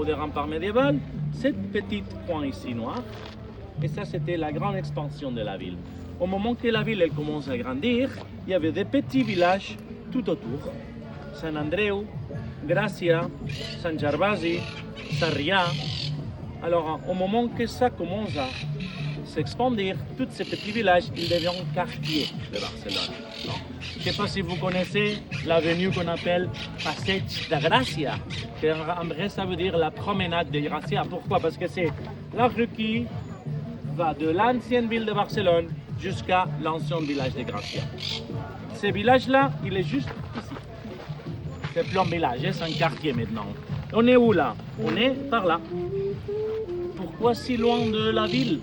Des remparts médiévaux, cette petite coin ici noir, et ça c'était la grande expansion de la ville. Au moment que la ville elle commence à grandir, il y avait des petits villages tout autour. San Andreu, Gracia, San Gervasi, Sarrià. Alors au moment que ça commence à s'expandir, tous ces petits villages, ils deviennent quartiers de Barcelone. Je ne sais pas si vous connaissez l'avenue qu'on appelle Passeig de Gracia, qui en vrai ça veut dire la promenade de Gracia. Pourquoi? Parce que c'est la rue qui va de l'ancienne ville de Barcelone jusqu'à l'ancien village de Gracia. Ce village-là, il est juste ici. C'est plus un village, c'est un quartier maintenant. On est où là? On est par là. Pourquoi si loin de la ville?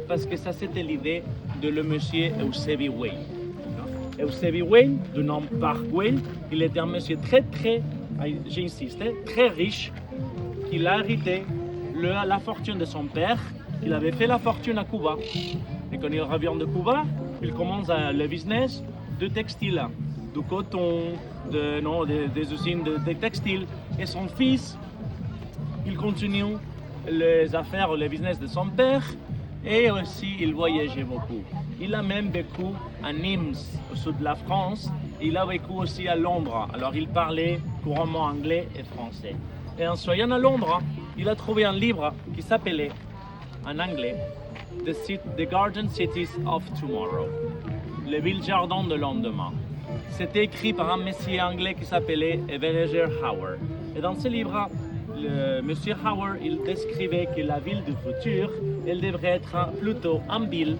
Parce que ça c'était l'idée de le monsieur Eusebi Güell. Eusebi Güell, du nom Parc Güell, il était un monsieur très, j'insiste, très riche, qui a hérité la fortune de son père. Il avait fait la fortune à Cuba. Et quand il revient de Cuba, il commence le business de textile, du coton, des usines de textile. Et son fils, il continue les affaires, le business de son père. Et aussi, il voyageait beaucoup. Il a même vécu à Nîmes, au sud de la France. Il a vécu aussi à Londres. Alors, il parlait couramment anglais et français. Et en soyant à Londres, il a trouvé un livre qui s'appelait, en anglais, The Garden Cities of Tomorrow, les villes-jardins de lendemain. C'était écrit par un monsieur anglais qui s'appelait Ebenezer Howard. Et dans ce livre, le monsieur Howard, il décrivait que la ville du futur, elle devrait être plutôt une ville